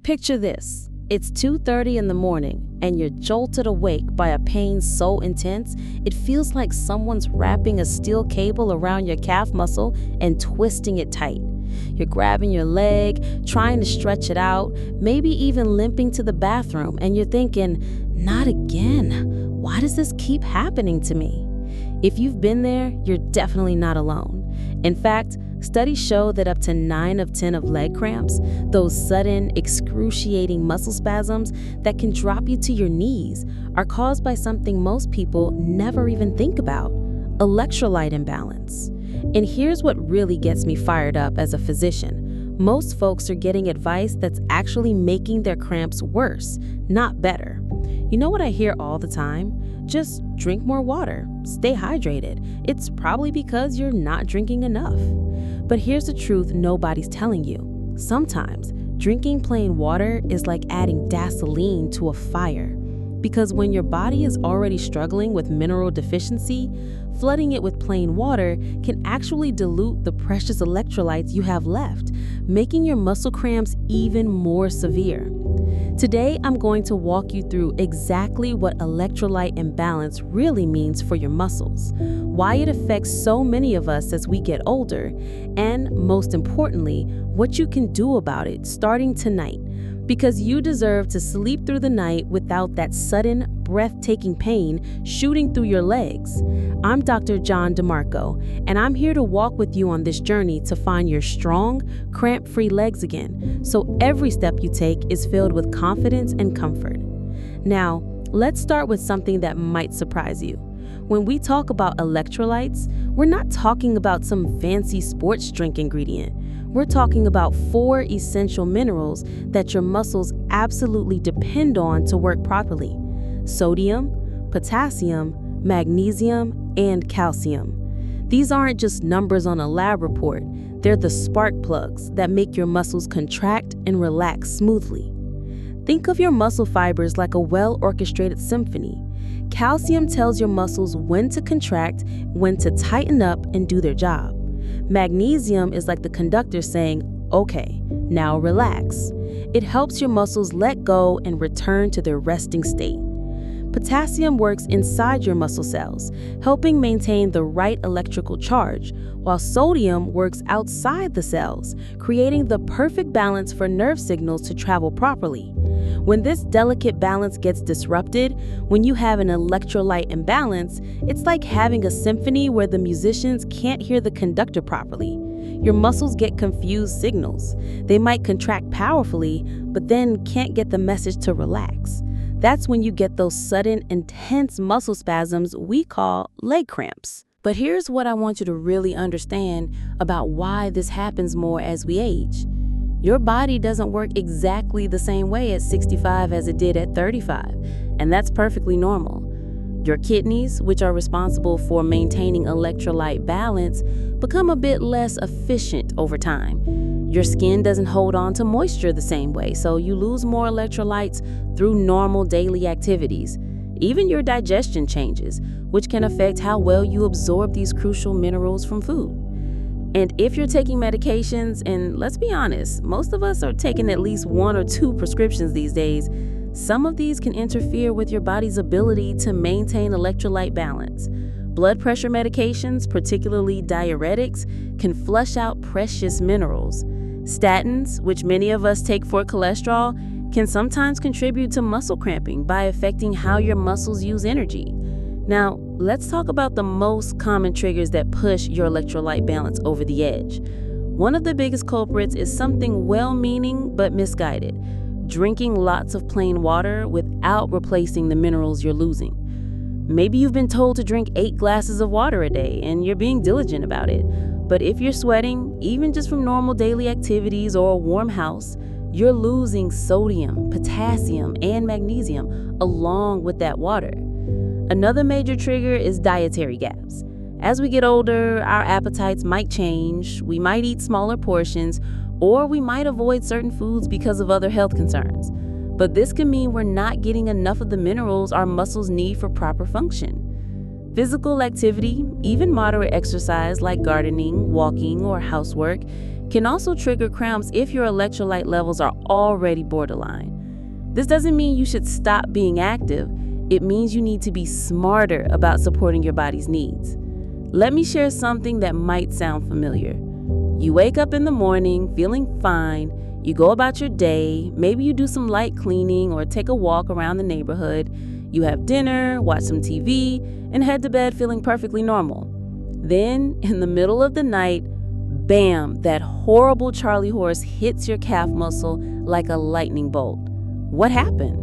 Picture this. It's 2:30 in the morning, and you're jolted awake by a pain so intense, it feels like someone's wrapping a steel cable around your calf muscle and twisting it tight. You're grabbing your leg, trying to stretch it out, maybe even limping to the bathroom, and you're thinking, not again. Why does this keep happening to me? If you've been there, you're definitely not alone. In fact, studies show that up to 9 of 10 of leg cramps, those sudden, excruciating muscle spasms that can drop you to your knees, are caused by something most people never even think about: electrolyte imbalance. And here's what really gets me fired up as a physician. Most folks are getting advice that's actually making their cramps worse, not better. You know what I hear all the time? Just drink more water, stay hydrated. It's probably because you're not drinking enough. But here's the truth nobody's telling you. Sometimes drinking plain water is like adding gasoline to a fire. Because when your body is already struggling with mineral deficiency, flooding it with plain water can actually dilute the precious electrolytes you have left, making your muscle cramps even more severe. Today, I'm going to walk you through exactly what electrolyte imbalance really means for your muscles, why it affects so many of us as we get older, and most importantly, what you can do about it starting tonight. Because you deserve to sleep through the night without that sudden, breathtaking pain shooting through your legs. I'm Dr. John DeMarco, and I'm here to walk with you on this journey to find your strong, cramp-free legs again, so every step you take is filled with confidence and comfort. Now, let's start with something that might surprise you. When we talk about electrolytes, we're not talking about some fancy sports drink ingredient. We're talking about 4 essential minerals that your muscles absolutely depend on to work properly: sodium, potassium, magnesium, and calcium. These aren't just numbers on a lab report. They're the spark plugs that make your muscles contract and relax smoothly. Think of your muscle fibers like a well-orchestrated symphony. Calcium tells your muscles when to contract, when to tighten up and do their job. Magnesium is like the conductor saying, okay, now relax. It helps your muscles let go and return to their resting state. Potassium works inside your muscle cells, helping maintain the right electrical charge, while sodium works outside the cells, creating the perfect balance for nerve signals to travel properly. When this delicate balance gets disrupted, when you have an electrolyte imbalance, it's like having a symphony where the musicians can't hear the conductor properly. Your muscles get confused signals. They might contract powerfully, but then can't get the message to relax. That's when you get those sudden, intense muscle spasms we call leg cramps. But here's what I want you to really understand about why this happens more as we age. Your body doesn't work exactly the same way at 65 as it did at 35, and that's perfectly normal. Your kidneys, which are responsible for maintaining electrolyte balance, become a bit less efficient over time. Your skin doesn't hold on to moisture the same way, so you lose more electrolytes through normal daily activities. Even your digestion changes, which can affect how well you absorb these crucial minerals from food. And if you're taking medications, and let's be honest, most of us are taking at least 1 or 2 prescriptions these days, some of these can interfere with your body's ability to maintain electrolyte balance. Blood pressure medications, particularly diuretics, can flush out precious minerals. Statins, which many of us take for cholesterol, can sometimes contribute to muscle cramping by affecting how your muscles use energy. Now, let's talk about the most common triggers that push your electrolyte balance over the edge. One of the biggest culprits is something well-meaning but misguided: drinking lots of plain water without replacing the minerals you're losing. Maybe you've been told to drink 8 glasses of water a day and you're being diligent about it. But if you're sweating, even just from normal daily activities or a warm house, you're losing sodium, potassium, and magnesium along with that water. Another major trigger is dietary gaps. As we get older, our appetites might change, we might eat smaller portions, or we might avoid certain foods because of other health concerns. But this can mean we're not getting enough of the minerals our muscles need for proper function. Physical activity, even moderate exercise like gardening, walking, or housework, can also trigger cramps if your electrolyte levels are already borderline. This doesn't mean you should stop being active. It means you need to be smarter about supporting your body's needs. Let me share something that might sound familiar. You wake up in the morning feeling fine, you go about your day, maybe you do some light cleaning or take a walk around the neighborhood, you have dinner, watch some TV, and head to bed feeling perfectly normal. Then, in the middle of the night, bam, that horrible Charlie horse hits your calf muscle like a lightning bolt. What happened?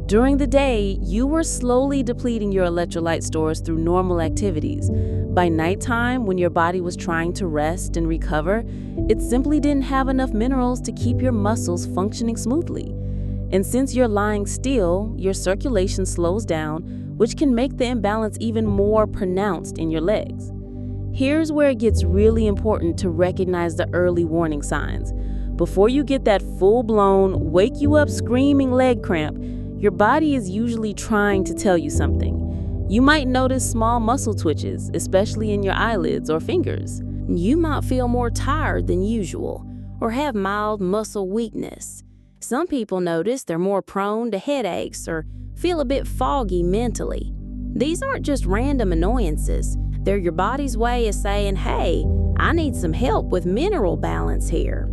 During the day, you were slowly depleting your electrolyte stores through normal activities. By nighttime, when your body was trying to rest and recover, it simply didn't have enough minerals to keep your muscles functioning smoothly. And since you're lying still, your circulation slows down, which can make the imbalance even more pronounced in your legs. Here's where it gets really important to recognize the early warning signs. Before you get that full-blown, wake-you-up screaming leg cramp, your body is usually trying to tell you something. You might notice small muscle twitches, especially in your eyelids or fingers. You might feel more tired than usual or have mild muscle weakness. Some people notice they're more prone to headaches or feel a bit foggy mentally. These aren't just random annoyances. They're your body's way of saying, hey, I need some help with mineral balance here.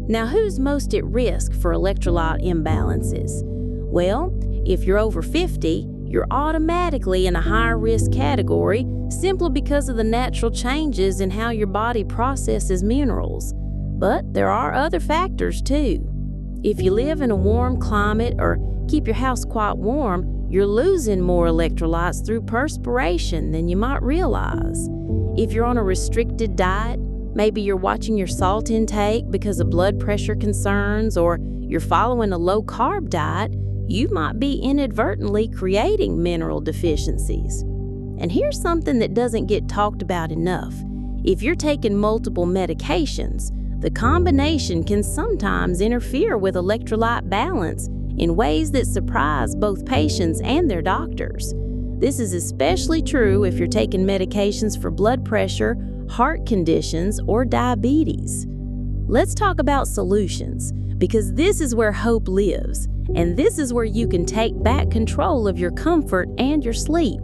Now, who's most at risk for electrolyte imbalances? Well, if you're over 50, you're automatically in a higher risk category simply because of the natural changes in how your body processes minerals. But there are other factors too. If you live in a warm climate or keep your house quite warm, you're losing more electrolytes through perspiration than you might realize. If you're on a restricted diet, maybe you're watching your salt intake because of blood pressure concerns, or you're following a low-carb diet, you might be inadvertently creating mineral deficiencies. And here's something that doesn't get talked about enough. If you're taking multiple medications, the combination can sometimes interfere with electrolyte balance in ways that surprise both patients and their doctors. This is especially true if you're taking medications for blood pressure, heart conditions, or diabetes. Let's talk about solutions, because this is where hope lives, and this is where you can take back control of your comfort and your sleep.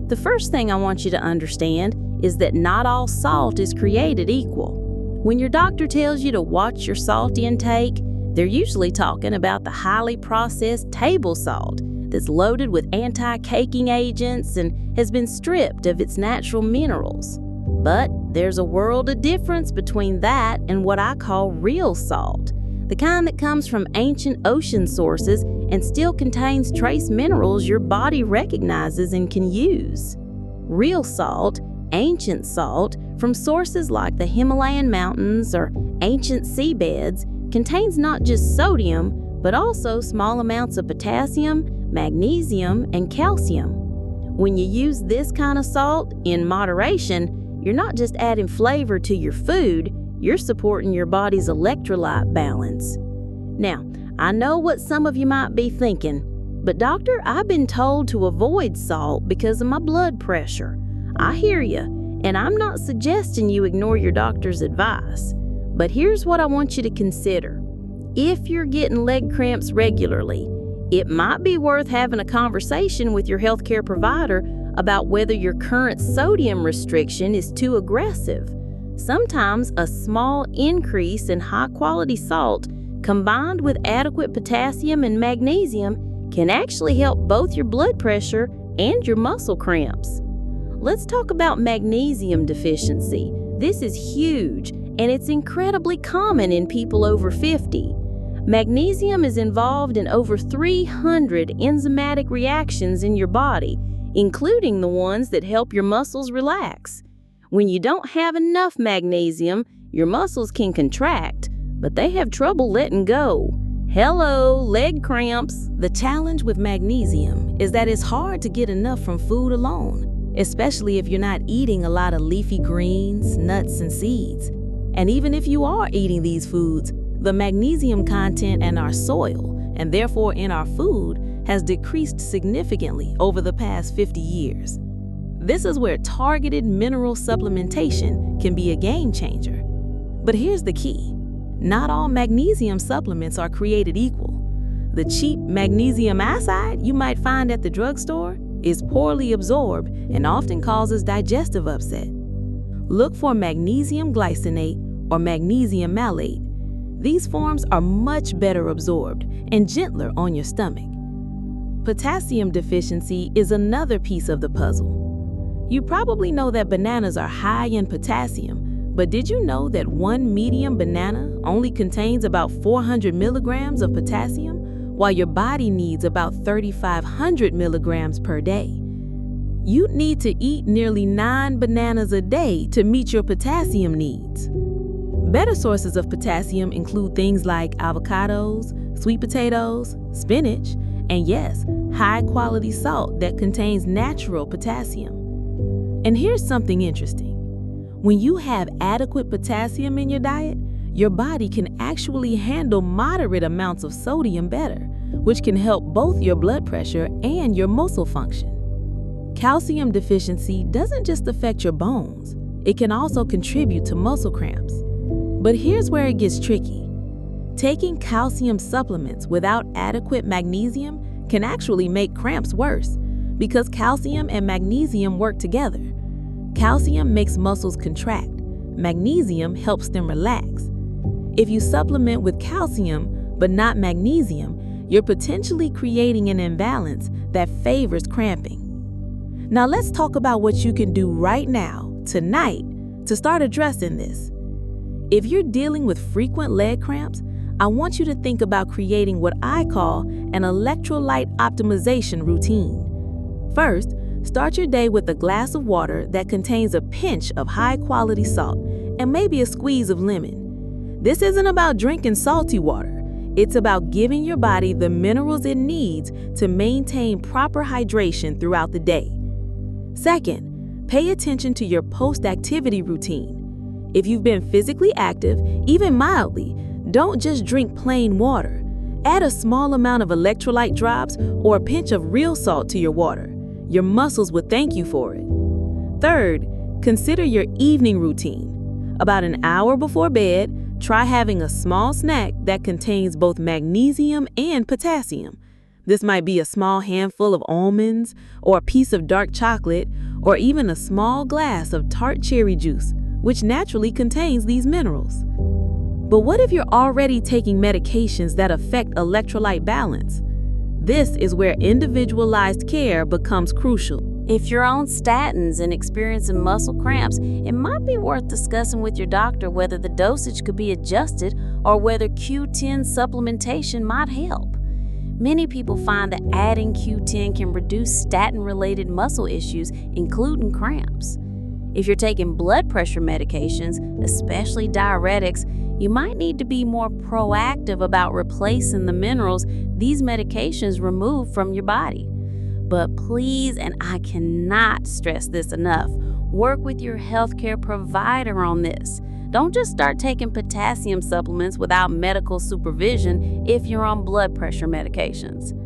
The first thing I want you to understand is that not all salt is created equal. When your doctor tells you to watch your salt intake, they're usually talking about the highly processed table salt that's loaded with anti-caking agents and has been stripped of its natural minerals. But there's a world of difference between that and what I call real salt, the kind that comes from ancient ocean sources and still contains trace minerals your body recognizes and can use. Real salt, ancient salt, from sources like the Himalayan mountains or ancient seabeds, contains not just sodium, but also small amounts of potassium, magnesium, and calcium. When you use this kind of salt in moderation, you're not just adding flavor to your food, you're supporting your body's electrolyte balance. Now, I know what some of you might be thinking, but doctor, I've been told to avoid salt because of my blood pressure. I hear you, and I'm not suggesting you ignore your doctor's advice. But here's what I want you to consider. If you're getting leg cramps regularly, it might be worth having a conversation with your healthcare provider about whether your current sodium restriction is too aggressive. Sometimes a small increase in high-quality salt combined with adequate potassium and magnesium can actually help both your blood pressure and your muscle cramps. Let's talk about magnesium deficiency. This is huge, and it's incredibly common in people over 50. Magnesium is involved in over 300 enzymatic reactions in your body, including the ones that help your muscles relax. When you don't have enough magnesium, your muscles can contract, but they have trouble letting go. Hello, leg cramps. The challenge with magnesium is that it's hard to get enough from food alone, especially if you're not eating a lot of leafy greens, nuts, and seeds. And even if you are eating these foods, the magnesium content in our soil, and therefore in our food, has decreased significantly over the past 50 years. This is where targeted mineral supplementation can be a game changer. But here's the key. Not all magnesium supplements are created equal. The cheap magnesium iodide you might find at the drugstore is poorly absorbed and often causes digestive upset. Look for magnesium glycinate or magnesium malate. These forms are much better absorbed and gentler on your stomach. Potassium deficiency is another piece of the puzzle. You probably know that bananas are high in potassium, but did you know that one medium banana only contains about 400 milligrams of potassium, while your body needs about 3,500 milligrams per day? You'd need to eat nearly 9 bananas a day to meet your potassium needs. Better sources of potassium include things like avocados, sweet potatoes, spinach, and yes, high-quality salt that contains natural potassium. And here's something interesting. When you have adequate potassium in your diet, your body can actually handle moderate amounts of sodium better, which can help both your blood pressure and your muscle function. Calcium deficiency doesn't just affect your bones, it can also contribute to muscle cramps. But here's where it gets tricky. Taking calcium supplements without adequate magnesium can actually make cramps worse because calcium and magnesium work together. Calcium makes muscles contract. Magnesium helps them relax. If you supplement with calcium but not magnesium, you're potentially creating an imbalance that favors cramping. Now let's talk about what you can do right now, tonight, to start addressing this. If you're dealing with frequent leg cramps, I want you to think about creating what I call an electrolyte optimization routine. First, start your day with a glass of water that contains a pinch of high-quality salt and maybe a squeeze of lemon. This isn't about drinking salty water. It's about giving your body the minerals it needs to maintain proper hydration throughout the day. Second, pay attention to your post-activity routine. If you've been physically active, even mildly, don't just drink plain water. Add a small amount of electrolyte drops or a pinch of real salt to your water. Your muscles will thank you for it. Third, consider your evening routine. About an hour before bed, try having a small snack that contains both magnesium and potassium. This might be a small handful of almonds, or a piece of dark chocolate, or even a small glass of tart cherry juice, which naturally contains these minerals. But what if you're already taking medications that affect electrolyte balance? This is where individualized care becomes crucial. If you're on statins and experiencing muscle cramps, it might be worth discussing with your doctor whether the dosage could be adjusted or whether Q10 supplementation might help. Many people find that adding Q10 can reduce statin-related muscle issues, including cramps. If you're taking blood pressure medications, especially diuretics, you might need to be more proactive about replacing the minerals these medications remove from your body. But please, and I cannot stress this enough, work with your healthcare provider on this. Don't just start taking potassium supplements without medical supervision if you're on blood pressure medications.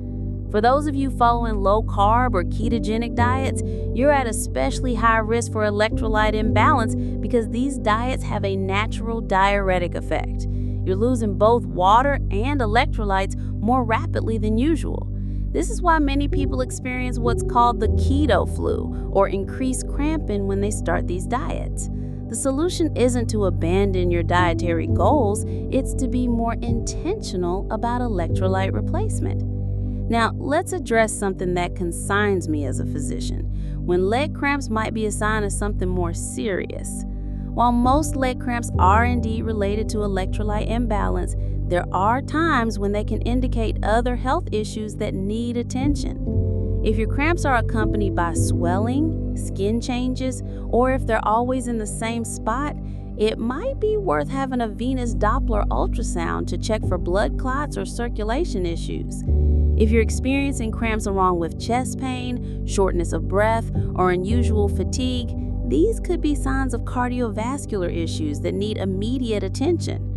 For those of you following low-carb or ketogenic diets, you're at especially high risk for electrolyte imbalance because these diets have a natural diuretic effect. You're losing both water and electrolytes more rapidly than usual. This is why many people experience what's called the keto flu or increased cramping when they start these diets. The solution isn't to abandon your dietary goals, it's to be more intentional about electrolyte replacement. Now, let's address something that concerns me as a physician, when leg cramps might be a sign of something more serious. While most leg cramps are indeed related to electrolyte imbalance, there are times when they can indicate other health issues that need attention. If your cramps are accompanied by swelling, skin changes, or if they're always in the same spot, it might be worth having a venous Doppler ultrasound to check for blood clots or circulation issues. If you're experiencing cramps along with chest pain, shortness of breath, or unusual fatigue, these could be signs of cardiovascular issues that need immediate attention.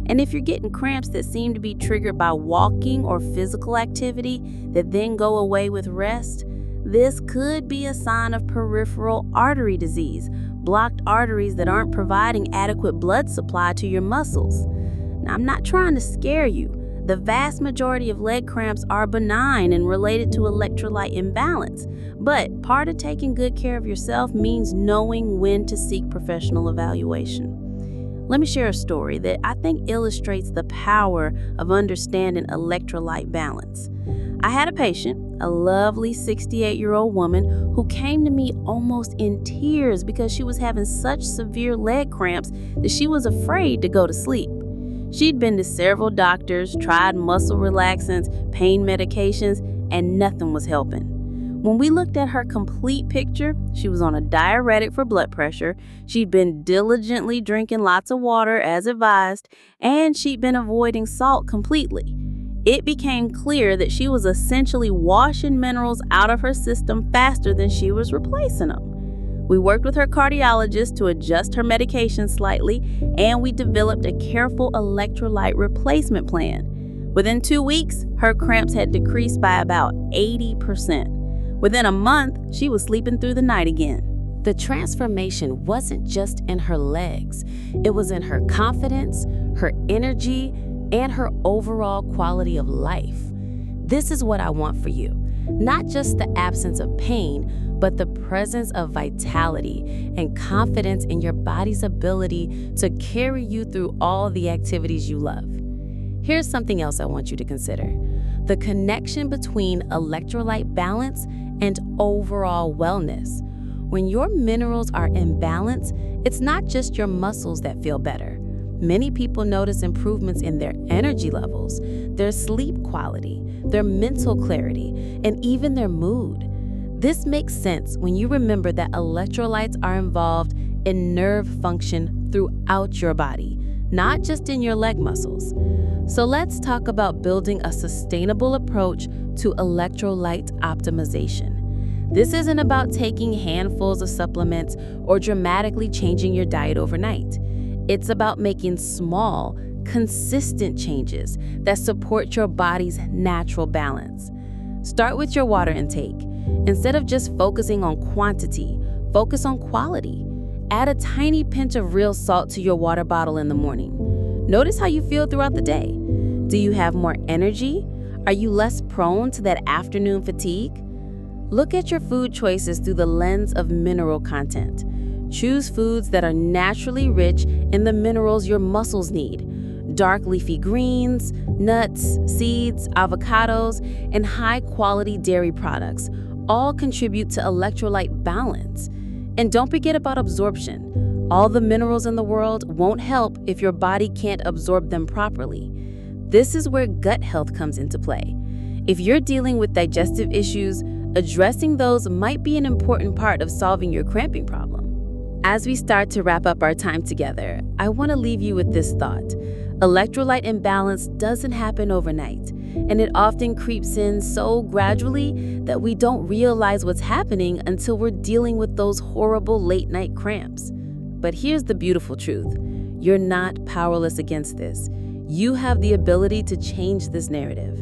And if you're getting cramps that seem to be triggered by walking or physical activity that then go away with rest, this could be a sign of peripheral artery disease, blocked arteries that aren't providing adequate blood supply to your muscles. Now, I'm not trying to scare you. The vast majority of leg cramps are benign and related to electrolyte imbalance, but part of taking good care of yourself means knowing when to seek professional evaluation. Let me share a story that I think illustrates the power of understanding electrolyte balance. I had a patient, a lovely 68-year-old woman, who came to me almost in tears because she was having such severe leg cramps that she was afraid to go to sleep. She'd been to several doctors, tried muscle relaxants, pain medications, and nothing was helping. When we looked at her complete picture, she was on a diuretic for blood pressure, she'd been diligently drinking lots of water as advised, and she'd been avoiding salt completely. It became clear that she was essentially washing minerals out of her system faster than she was replacing them. We worked with her cardiologist to adjust her medication slightly, and we developed a careful electrolyte replacement plan. Within 2 weeks, her cramps had decreased by about 80%. Within a month, she was sleeping through the night again. The transformation wasn't just in her legs. It was in her confidence, her energy, and her overall quality of life. This is what I want for you. Not just the absence of pain, but the presence of vitality and confidence in your body's ability to carry you through all the activities you love. Here's something else I want you to consider: the connection between electrolyte balance and overall wellness. When your minerals are in balance, it's not just your muscles that feel better. Many people notice improvements in their energy levels, their sleep quality, their mental clarity, and even their mood. This makes sense when you remember that electrolytes are involved in nerve function throughout your body, not just in your leg muscles. So let's talk about building a sustainable approach to electrolyte optimization. This isn't about taking handfuls of supplements or dramatically changing your diet overnight. It's about making small, consistent changes that support your body's natural balance. Start with your water intake. Instead of just focusing on quantity, focus on quality. Add a tiny pinch of real salt to your water bottle in the morning. Notice how you feel throughout the day. Do you have more energy? Are you less prone to that afternoon fatigue? Look at your food choices through the lens of mineral content. Choose foods that are naturally rich in the minerals your muscles need. Dark leafy greens, nuts, seeds, avocados, and high-quality dairy products all contribute to electrolyte balance. And don't forget about absorption. All the minerals in the world won't help if your body can't absorb them properly. This is where gut health comes into play. If you're dealing with digestive issues, addressing those might be an important part of solving your cramping problem. As we start to wrap up our time together, I want to leave you with this thought. Electrolyte imbalance doesn't happen overnight, and it often creeps in so gradually that we don't realize what's happening until we're dealing with those horrible late-night cramps. But here's the beautiful truth. You're not powerless against this. You have the ability to change this narrative.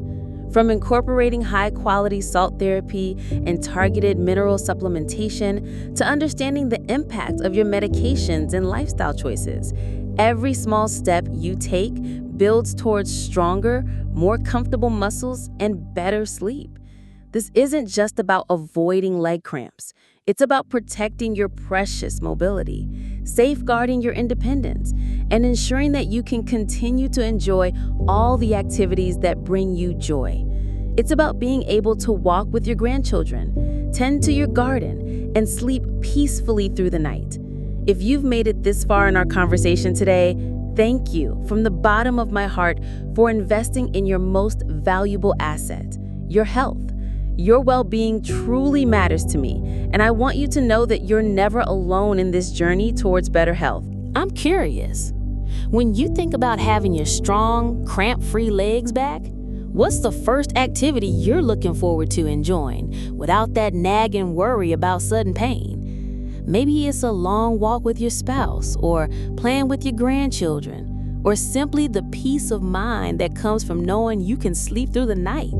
From incorporating high-quality salt therapy and targeted mineral supplementation to understanding the impact of your medications and lifestyle choices, every small step you take builds towards stronger, more comfortable muscles and better sleep. This isn't just about avoiding leg cramps. It's about protecting your precious mobility, safeguarding your independence, and ensuring that you can continue to enjoy all the activities that bring you joy. It's about being able to walk with your grandchildren, tend to your garden, and sleep peacefully through the night. If you've made it this far in our conversation today, thank you from the bottom of my heart for investing in your most valuable asset, your health. Your well-being truly matters to me, and I want you to know that you're never alone in this journey towards better health. I'm curious. When you think about having your strong, cramp-free legs back, what's the first activity you're looking forward to enjoying without that nagging worry about sudden pain? Maybe it's a long walk with your spouse, or playing with your grandchildren, or simply the peace of mind that comes from knowing you can sleep through the night.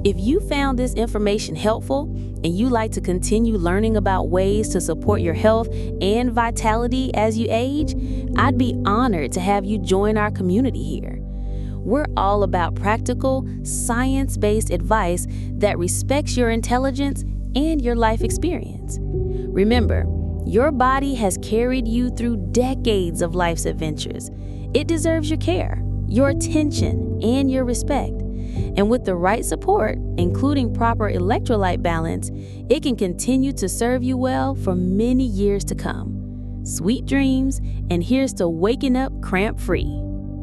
If you found this information helpful and you like to continue learning about ways to support your health and vitality as you age, I'd be honored to have you join our community here. We're all about practical, science-based advice that respects your intelligence and your life experience. Remember, your body has carried you through decades of life's adventures. It deserves your care, your attention, and your respect. And with the right support, including proper electrolyte balance, it can continue to serve you well for many years to come. Sweet dreams, and here's to waking up cramp-free.